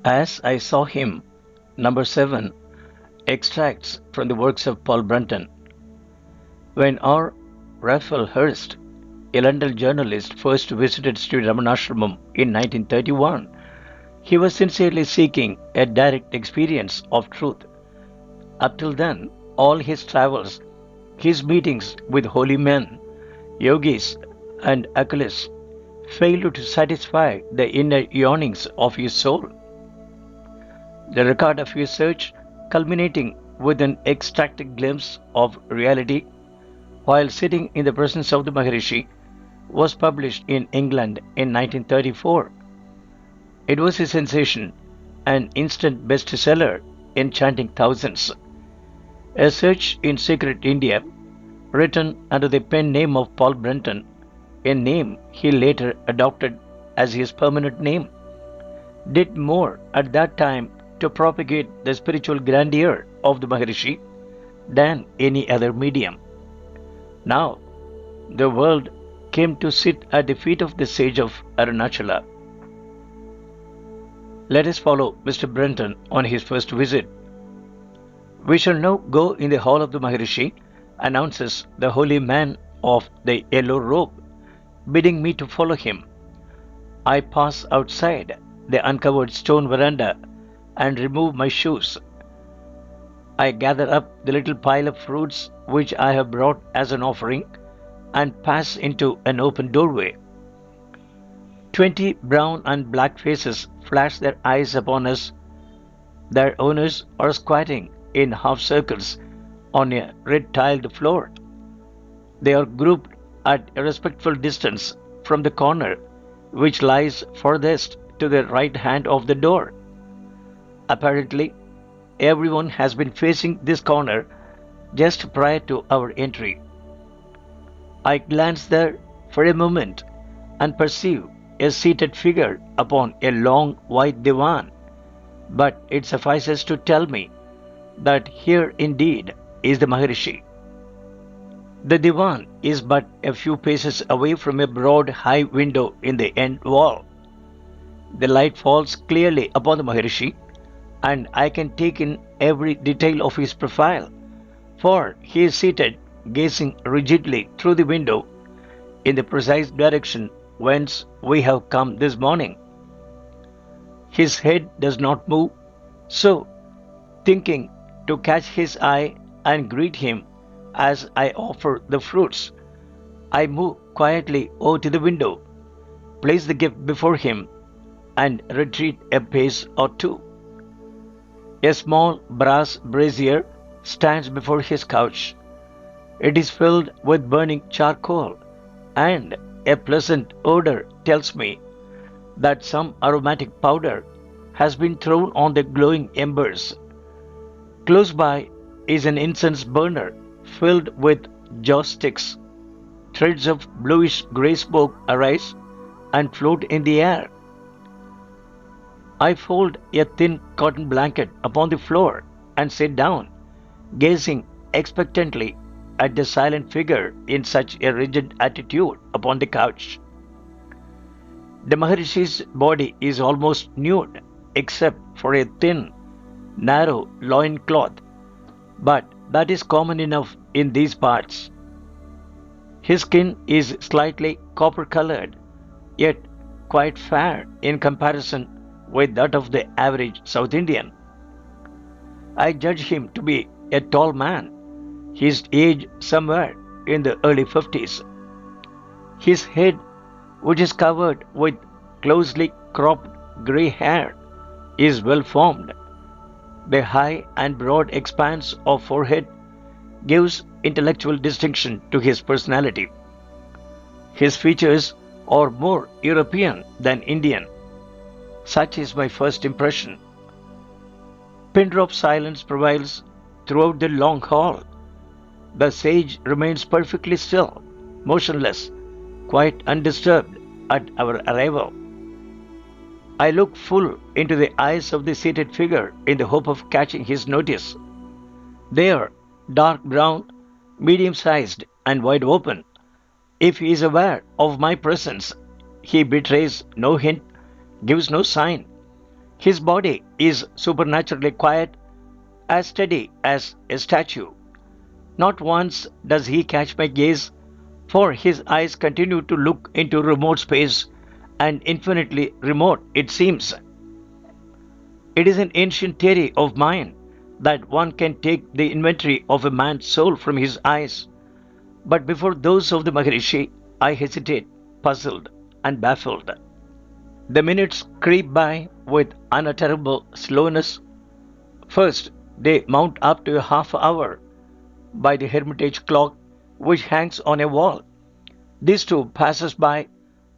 As I saw him. Number 7. Extracts from the works of Paul Brunton. When our Raphael Hurst, a London journalist, first visited Sri Ramanasramam in 1931, he was sincerely seeking a direct experience of truth. Up till then, all his travels, his meetings with holy men, yogis, and occultists failed to satisfy the inner yearnings of his soul. The record of his search, culminating with an ecstatic glimpse of reality while sitting in the presence of the Maharishi, was published in England in 1934. It was a sensation, an instant bestseller, enchanting thousands. A search in secret India, written under the pen name of Paul Brunton, a name he later adopted as his permanent name, did more at that time to propagate the spiritual grandeur of the Maharishi than any other medium. Now, the world came to sit at the feet of the sage of Arunachala. Let us follow Mr. Brunton on his first visit. We shall now go in the hall of the Maharishi, announces the holy man of the yellow robe, bidding me to follow him. I pass outside the uncovered stone veranda and remove my shoes. I gather up the little pile of fruits which I have brought as an offering and pass into an open doorway. 20 brown and black faces flash their eyes upon us. Their owners are squatting in half circles on a red tiled floor. They are grouped at a respectful distance from the corner which lies furthest to the right hand of the door. Apparently, everyone has been facing this corner just prior to our entry. I glance there for a moment and perceive a seated figure upon a long white divan, but it suffices to tell me that here indeed is the Maharishi. The divan is but a few paces away from a broad high window in the end wall. The light falls clearly upon the Maharishi, and I can take in every detail of his profile, for he is seated gazing rigidly through the window in the precise direction whence we have come this morning. His head does not move, so, thinking to catch his eye and greet him as I offer the fruits, I move quietly over to the window, place the gift before him, and retreat a pace or two. A small brass brazier stands before his couch. It is filled with burning charcoal, and a pleasant odor tells me that some aromatic powder has been thrown on the glowing embers. Close by is an incense burner filled with joss sticks. Threads of bluish grey smoke arise and float in the air. I fold a thin cotton blanket upon the floor and sit down, gazing expectantly at the silent figure in such a rigid attitude upon the couch. The Maharishi's body is almost nude, except for a thin, narrow loin cloth, but that is common enough in these parts. His skin is slightly copper colored, yet quite fair in comparison with that of the average South Indian. I judge him to be a tall man, his age somewhere in the early 50s. His head, which is covered with closely cropped grey hair, is well formed. The high and broad expanse of forehead gives intellectual distinction to his personality. His features are more European than Indian. Such is my first impression. Pin-drop silence prevails throughout the long hall. The sage remains perfectly still, motionless, quite undisturbed at our arrival. I look full into the eyes of the seated figure in the hope of catching his notice. They are dark brown, medium-sized, and wide open. If he is aware of my presence, he betrays no hint, gives no sign. His body is supernaturally quiet, as steady as a statue. Not once does he catch my gaze, for his eyes continue to look into remote space, and infinitely remote it seems. It is an ancient theory of mine that one can take the inventory of a man's soul from his eyes, but before those of the Maharishi, I hesitate, puzzled, and baffled. The minutes creep by with unutterable slowness. First, they mount up to a half hour by the hermitage clock which hangs on a wall. This too passes by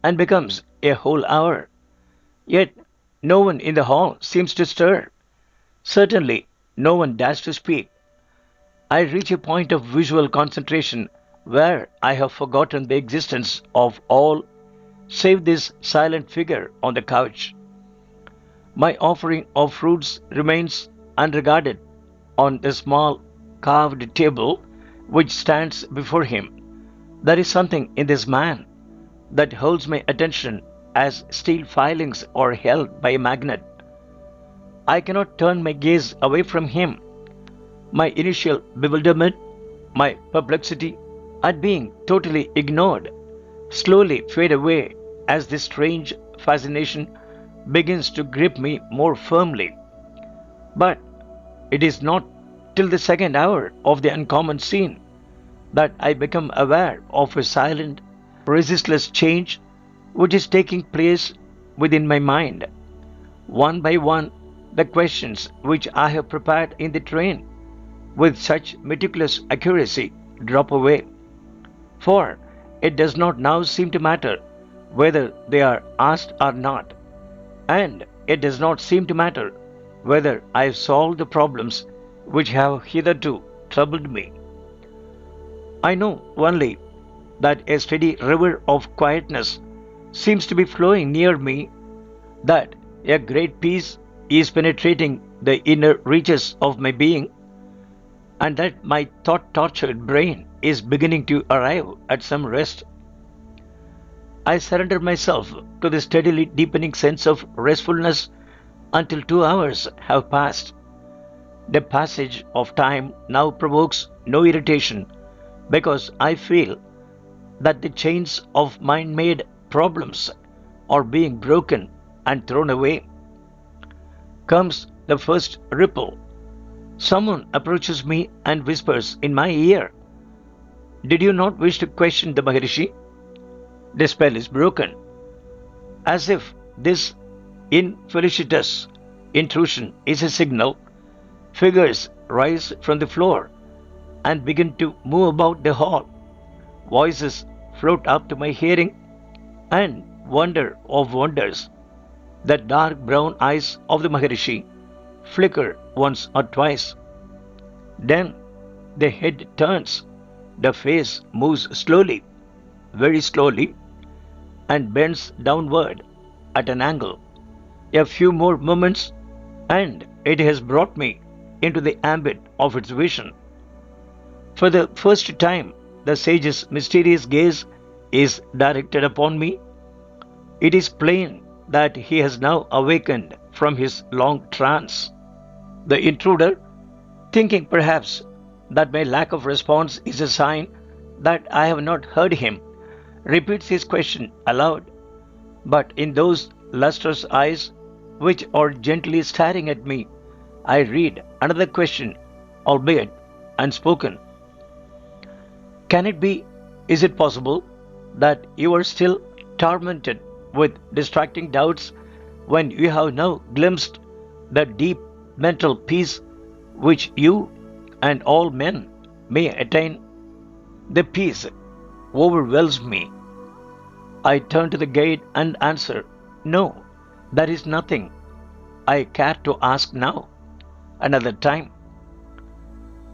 and becomes a whole hour. Yet no one in the hall seems to stir. Certainly no one dares to speak. I reach a point of visual concentration where I have forgotten the existence of all save this silent figure on the couch. My offering of fruits remains unregarded on the small carved table which stands before him. There is something in this man that holds my attention as steel filings are held by a magnet. I cannot turn my gaze away from him. My initial bewilderment, my perplexity at being totally ignored, slowly fade away as this strange fascination begins to grip me more firmly. But it is not till the second hour of the uncommon scene that I become aware of a silent, resistless change which is taking place within my mind. One by one, the questions which I have prepared in the train with such meticulous accuracy drop away. For it does not now seem to matter whether they are asked or not, and it does not seem to matter whether I have solved the problems which have hitherto troubled me. I know only that a steady river of quietness seems to be flowing near me, that a great peace is penetrating the inner reaches of my being, and that my thought-tortured brain is beginning to arrive at some rest. I surrender myself to the steadily deepening sense of restfulness until 2 hours have passed. The passage of time now provokes no irritation because I feel that the chains of mind-made problems are being broken and thrown away. Comes the first ripple. Someone approaches me and whispers in my ear, "Did you not wish to question the Maharishi?" The spell is broken. As if this infelicitous intrusion is a signal, figures rise from the floor and begin to move about the hall. Voices float up to my hearing, and wonder of wonders, the dark brown eyes of the Maharishi flicker once or twice. Then the head turns, the face moves slowly, very slowly, and bends downward at an angle. A few more moments, and it has brought me into the ambit of its vision. For the first time, the sage's mysterious gaze is directed upon me. It is plain that he has now awakened from his long trance. The intruder, thinking perhaps that my lack of response is a sign that I have not heard him, repeats his question aloud. But in those lustrous eyes, which are gently staring at me, I read another question, albeit unspoken. Can it be, is it possible, that you are still tormented with distracting doubts when you have now glimpsed the deep mental peace which you and all men may attain? The peace overwhelms me. I turn to the gate and answer, "No, there is nothing I care to ask now. Another time."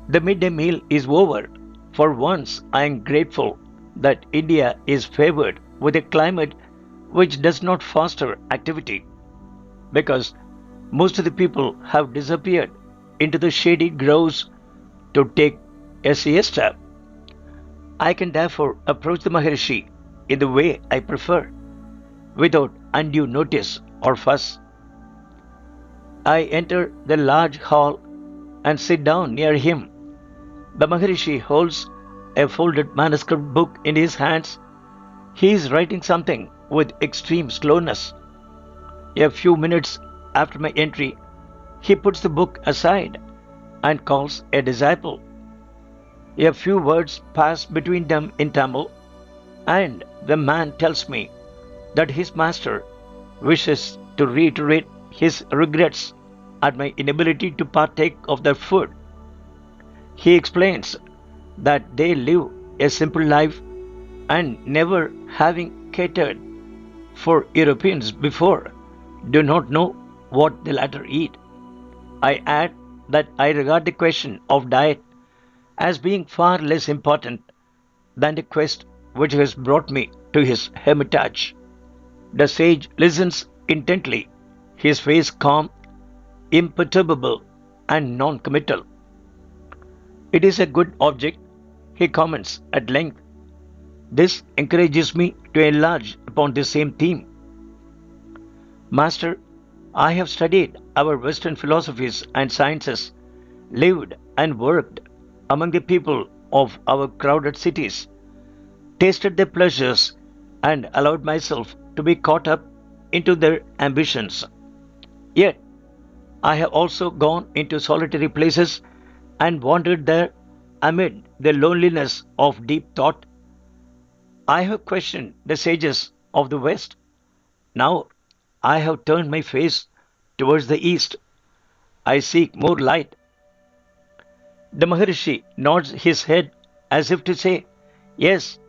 The midday meal is over. For once I am grateful that India is favored with a climate which does not foster activity, because most of the people have disappeared into the shady groves to take a siesta. I can therefore approach the Maharishi in the way I prefer, without undue notice or fuss. I enter the large hall and sit down near him. The Maharishi holds a folded manuscript book in his hands. He is writing something with extreme slowness. A few minutes after my entry, he puts the book aside and calls a disciple. A few words pass between them in Tamil, and the man tells me that his master wishes to reiterate his regrets at my inability to partake of their food. He explains that they live a simple life and never having catered for Europeans before do not know what the latter eat. I add that I regard the question of diet as being far less important than the quest which has brought me to his hermitage. The sage listens intently, his face calm, imperturbable, and non committal. It is a good object, he comments at length. This encourages me to enlarge upon the same theme. Master, I have studied our Western philosophies and sciences, lived and worked among the people of our crowded cities, tasted their pleasures, and allowed myself to be caught up into their ambitions. Yet, I have also gone into solitary places and wandered there amid the loneliness of deep thought. I have questioned the sages of the West. Now I have turned my face towards the East. I seek more light. The Maharishi nods his head as if to say, Yes,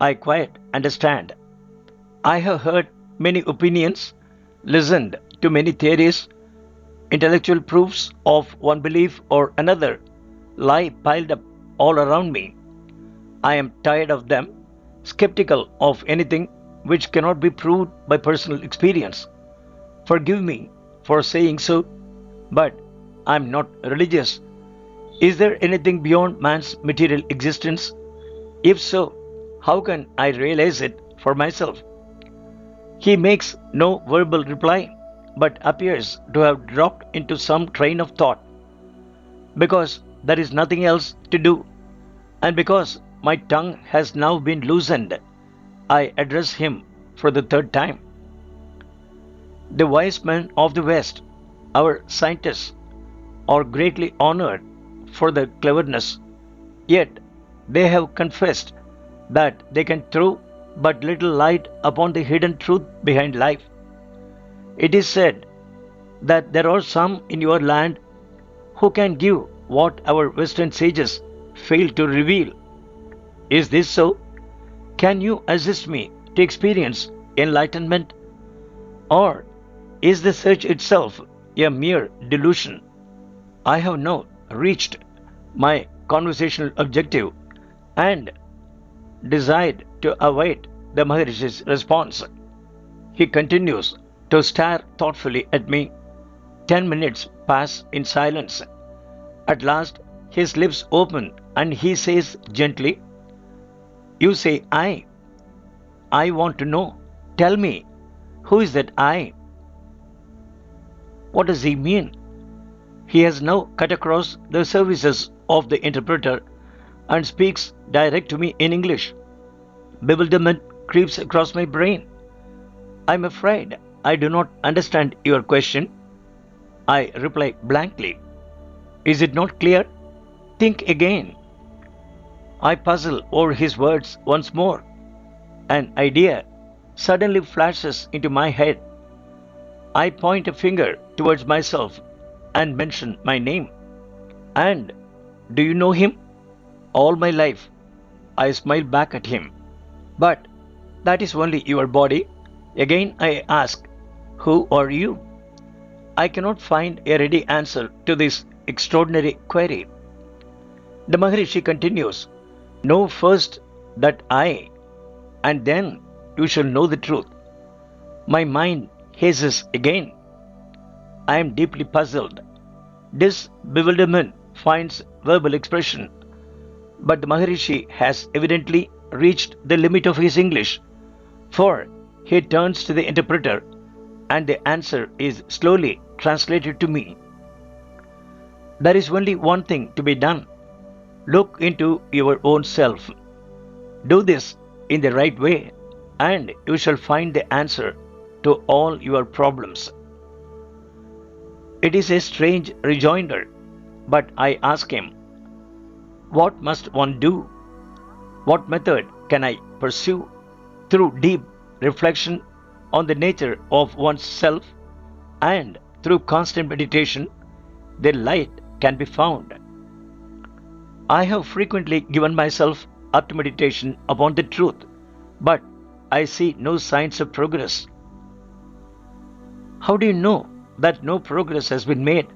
I quite understand. I have heard many opinions, listened to many theories, intellectual proofs of one belief or another lie piled up all around me. I am tired of them, skeptical of anything which cannot be proved by personal experience. Forgive me for saying so, but I am not religious. Is there anything beyond man's material existence? If so, how can I realize it for myself? He makes no verbal reply, but appears to have dropped into some train of thought. Because there is nothing else to do, and because my tongue has now been loosened, I address him for the third time. The wise men of the West, our scientists, are greatly honored for their cleverness, yet they have confessed that they can throw but little light upon the hidden truth behind life. It is said that there are some in your land who can give what our Western sages fail to reveal. Is this so? Can you assist me to experience enlightenment? Or is the search itself a mere delusion? I have now reached my conversational objective and desired to await the Maharishi's response. He continues to stare thoughtfully at me. 10 minutes pass in silence. At last, his lips open and he says gently, You say I. I want to know. Tell me, who is that I? What does he mean? He has now cut across the services of the interpreter and speaks direct to me in English. Bewilderment creeps across my brain. I'm afraid I do not understand your question. I reply blankly. Is it not clear? Think again. I puzzle over his words once more. An idea suddenly flashes into my head. I point a finger towards myself and mention my name. And do you know him? All my life, I smile back at him. But that is only your body. Again I ask, who are you? I cannot find a ready answer to this extraordinary query. The Maharishi continues, Know first that I, and then you shall know the truth. My mind hazes again. I am deeply puzzled. This bewilderment finds verbal expression, but the Maharishi has evidently reached the limit of his English, for he turns to the interpreter and the answer is slowly translated to me. There is only one thing to be done. Look into your own self. Do this in the right way, and you shall find the answer to all your problems. It is a strange rejoinder, but I ask him, what must one do? What method can I pursue? Through deep reflection on the nature of one's self and through constant meditation, the light can be found. I have frequently given myself up to meditation upon the truth, but I see no signs of progress. How do you know that no progress has been made?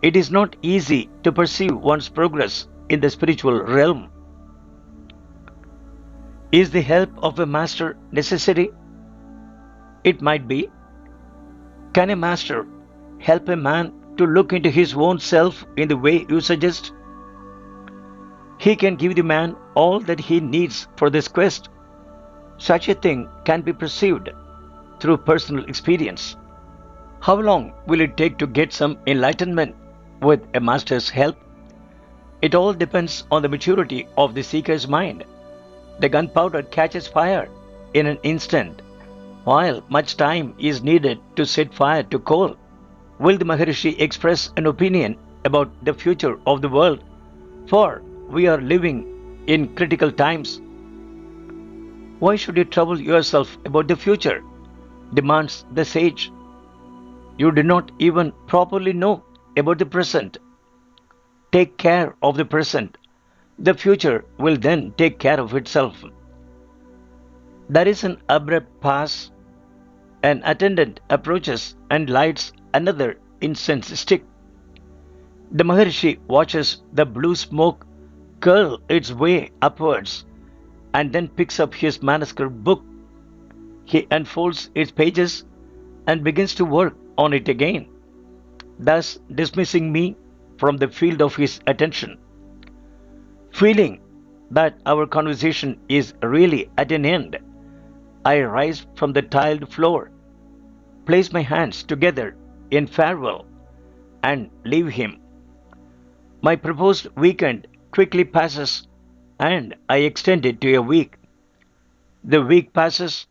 It is not easy to perceive one's progress in the spiritual realm. Is the help of a master necessary? It might be. Can a master help a man to look into his own self in the way you suggest? He can give the man all that he needs for this quest. Such a thing can be perceived through personal experience. How long will it take to get some enlightenment with a master's help? It all depends on the maturity of the seeker's mind. The gunpowder catches fire in an instant, while much time is needed to set fire to coal. Will the Maharishi express an opinion about the future of the world? For we are living in critical times. Why should you trouble yourself about the future? Demands the sage. You do not even properly know about the present. Take care of the present. The future will then take care of itself. There is an abrupt pause. An attendant approaches and lights another incense stick. The Maharishi watches the blue smoke curl its way upwards and then picks up his manuscript book. He unfolds its pages and begins to work on it again, thus dismissing me from the field of his attention. Feeling that our conversation is really at an end, I rise from the tiled floor, place my hands together in farewell, and leave him. My proposed weekend quickly passes, and I extend it to a week. The week passes,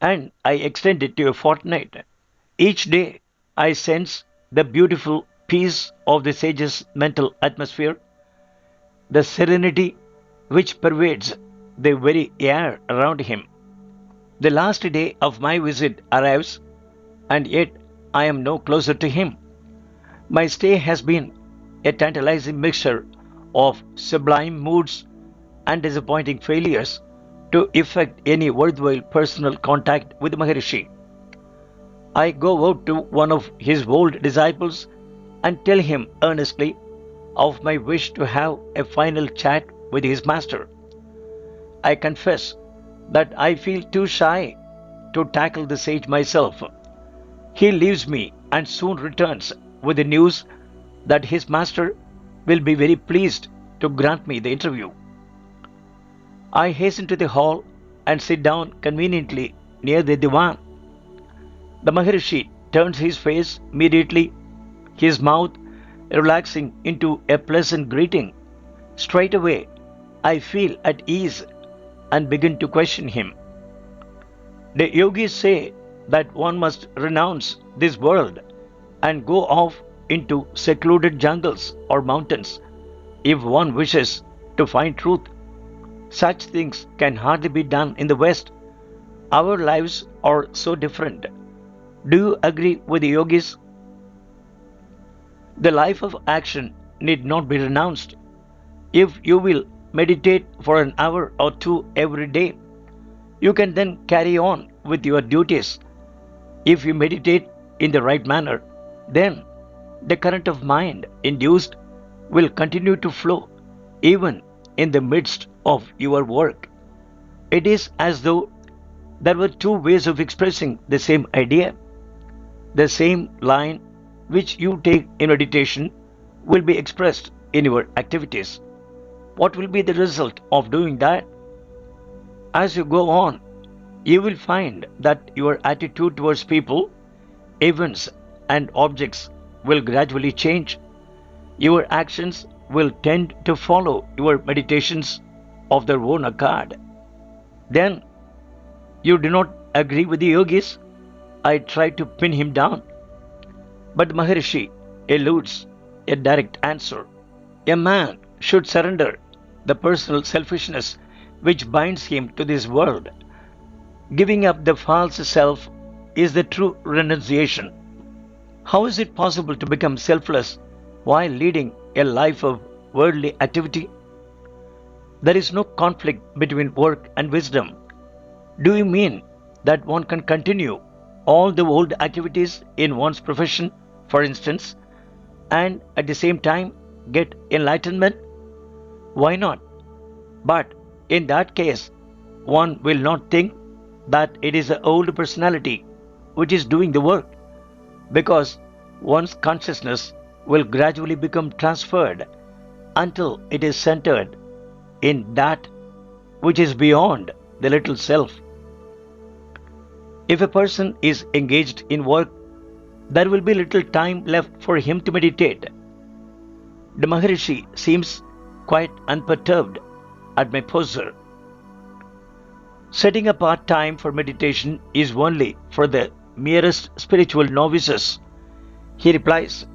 and I extend it to a fortnight. Each day, I sense the beautiful peace of the sage's mental atmosphere, the serenity which pervades the very air around him. The last day of my visit arrives, and yet I am no closer to him. My stay has been a tantalizing mixture of sublime moods and disappointing failures to effect any worthwhile personal contact with Maharishi. I go out to one of his old disciples and tell him earnestly of my wish to have a final chat with his master. I confess that I feel too shy to tackle the sage myself. He leaves me and soon returns with the news that his master will be very pleased to grant me the interview. I hasten to the hall and sit down conveniently near the divan. The Maharishi turns his face immediately, his mouth relaxing into a pleasant greeting. Straightway, I feel at ease and begin to question him. The yogis say that one must renounce this world and go off into secluded jungles or mountains if one wishes to find truth. Such things can hardly be done in the West. Our lives are so different. Do you agree with the yogis? The life of action need not be renounced. If you will meditate for an hour or two every day, you can then carry on with your duties. If you meditate in the right manner, then the current of mind induced will continue to flow even in the midst of your work. It is as though there were two ways of expressing the same idea. The same line which you take in meditation will be expressed in your activities. What will be the result of doing that? As you go on, you will find that your attitude towards people, events, and objects will gradually change. Your actions will tend to follow your meditations of their own accord. Then, you do not agree with the yogis? I try to pin him down. But Maharishi eludes a direct answer. A man should surrender the personal selfishness which binds him to this world. Giving up the false self is the true renunciation. How is it possible to become selfless while leading a life of worldly activity? There is no conflict between work and wisdom. Do you mean that one can continue all the old activities in one's profession, for instance, and at the same time get enlightenment? Why not? But in that case, one will not think that it is the old personality which is doing the work, because one's consciousness will gradually become transferred until it is centered in that which is beyond the little self. If a person is engaged in work, there will be little time left for him to meditate. The Maharishi seems quite unperturbed at my posture. Setting apart time for meditation is only for the merest spiritual novices. He replies,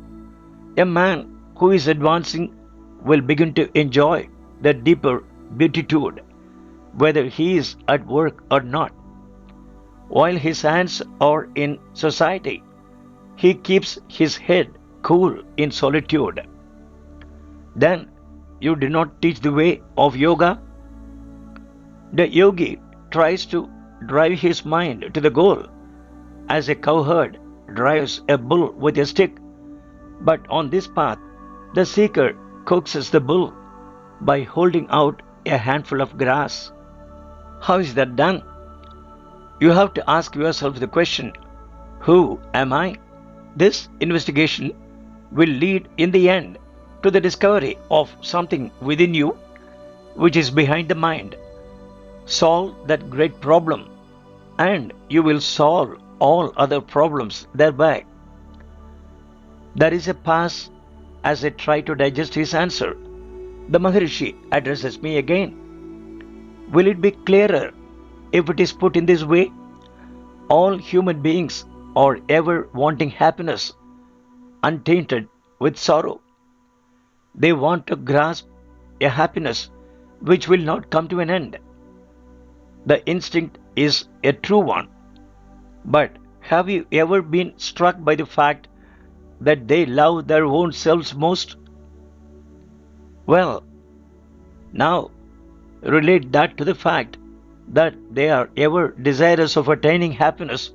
a man who is advancing will begin to enjoy the deeper beatitude, whether he is at work or not. While his hands are in society, he keeps his head cool in solitude. Then you do not teach the way of yoga? The yogi tries to drive his mind to the goal, as a cowherd drives a bull with a stick. But on this path, the seeker coaxes the bull by holding out a handful of grass. How is that done? You have to ask yourself the question, who am I? This investigation will lead in the end to the discovery of something within you which is behind the mind. Solve that great problem, and you will solve all other problems thereby. There is a pause as I try to digest his answer. The Maharishi addresses me again. Will it be clearer if it is put in this way? All human beings are ever wanting happiness, untainted with sorrow. They want to grasp a happiness which will not come to an end. The instinct is a true one. But have you ever been struck by the fact that they love their own selves most? Well, now relate that to the fact that they are ever desirous of attaining happiness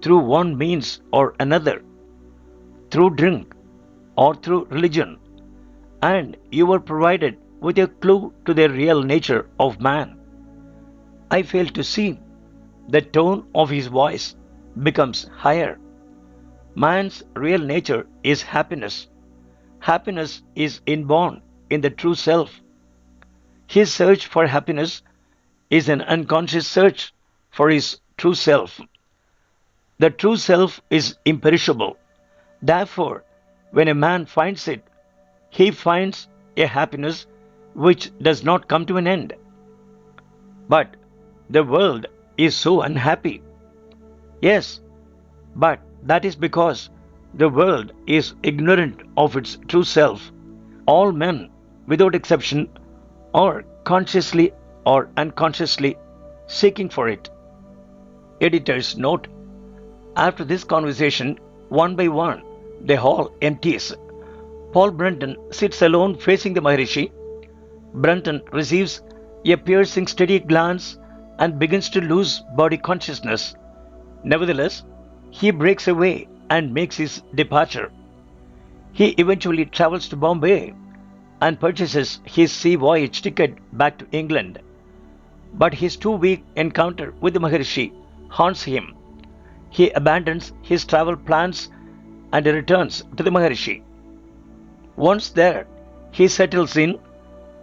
through one means or another, through drink or through religion, and you were provided with a clue to the real nature of man. I fail to see. The tone of his voice becomes higher. Man's real nature is happiness. Happiness is inborn in the true self. His search for happiness is an unconscious search for his true self. The true self is imperishable. Therefore, when a man finds it, he finds a happiness which does not come to an end. But the world is so unhappy. Yes, but that is because the world is ignorant of its true self. All men, without exception, are consciously or unconsciously seeking for it. Editor's note: after this conversation, one by one, the hall empties. Paul Brunton sits alone facing the Maharishi. Brunton receives a piercing, steady glance and begins to lose body consciousness. Nevertheless, he breaks away and makes his departure. He eventually travels to Bombay and purchases his sea voyage ticket back to England. But his 2-week encounter with the Maharishi haunts him. He abandons his travel plans and returns to the Maharishi. Once there, he settles in,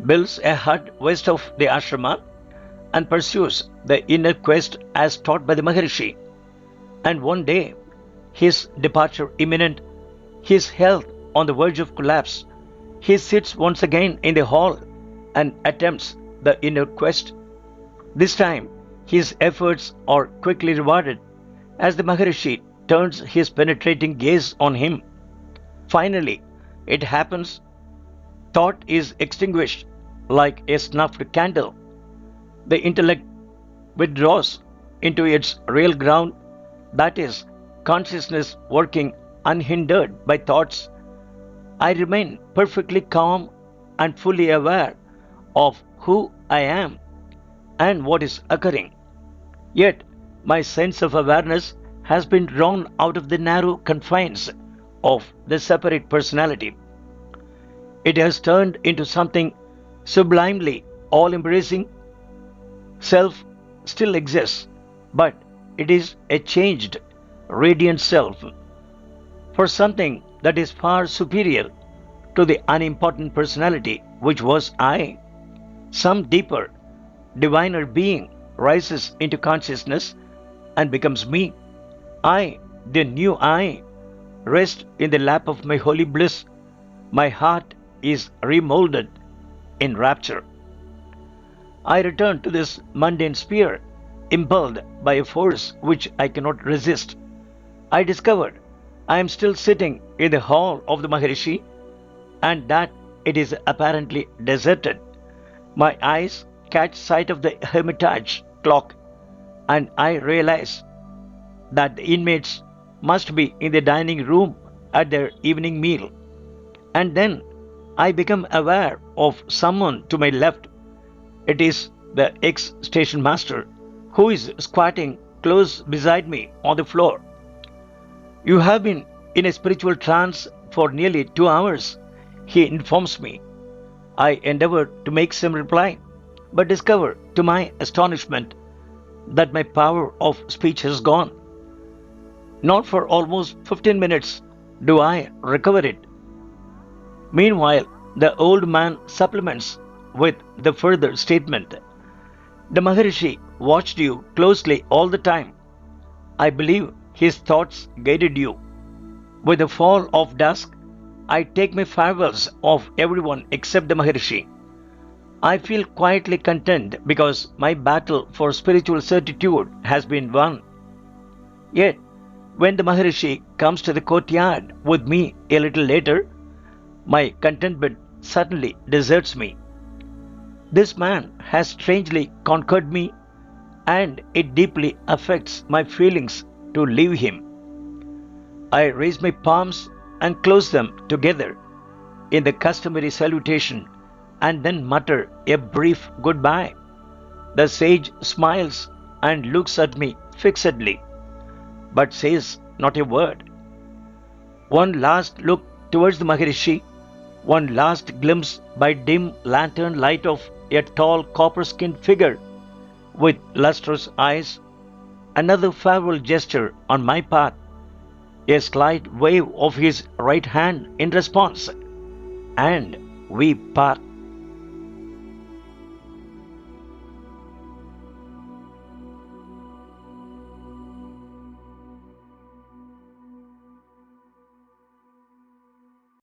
builds a hut west of the ashrama, and pursues the inner quest as taught by the Maharishi. And one day, his departure imminent, his health on the verge of collapse, he sits once again in the hall and attempts the inner quest. This time, his efforts are quickly rewarded as the Maharishi turns his penetrating gaze on him. Finally, it happens. Thought is extinguished like a snuffed candle. The intellect withdraws into its real ground, that is, consciousness working unhindered by thoughts. I remain perfectly calm and fully aware of who I am and what is occurring. Yet, my sense of awareness has been drawn out of the narrow confines of the separate personality. It has turned into something sublimely all embracing. Self still exists, but it is a changed, radiant self for something that is far superior to the unimportant personality which was I. Some deeper, diviner being rises into consciousness and becomes me. I, the new I, rest in the lap of my holy bliss. My heart is remolded in rapture. I return to this mundane sphere, impelled by a force which I cannot resist. I discovered I am still sitting in the hall of the Maharishi, and that it is apparently deserted. My eyes catch sight of the hermitage clock, and I realize that the inmates must be in the dining room at their evening meal. And then I become aware of someone to my left. It is the ex-station master who is squatting close beside me on the floor. You have been in a spiritual trance for nearly 2 hours, he informs me. I endeavor to make some reply, but discover to my astonishment that my power of speech has gone. Not for almost 15 minutes do I recover it. Meanwhile, the old man supplements with the further statement. The Maharishi watched you closely all the time. I believe his thoughts guided you. With the fall of dusk, I take my farewells of everyone except the Maharishi. I feel quietly content because my battle for spiritual certitude has been won. Yet, when the Maharishi comes to the courtyard with me a little later, my contentment suddenly deserts me. This man has strangely conquered me, and it deeply affects my feelings to leave him. I raise my palms and close them together in the customary salutation and then mutter a brief goodbye. The sage smiles and looks at me fixedly, but says not a word. One last look towards the Maharishi, one last glimpse by dim lantern light of a tall copper-skinned figure with lustrous eyes, another farewell gesture on my part, a slight wave of his right hand in response, and we part.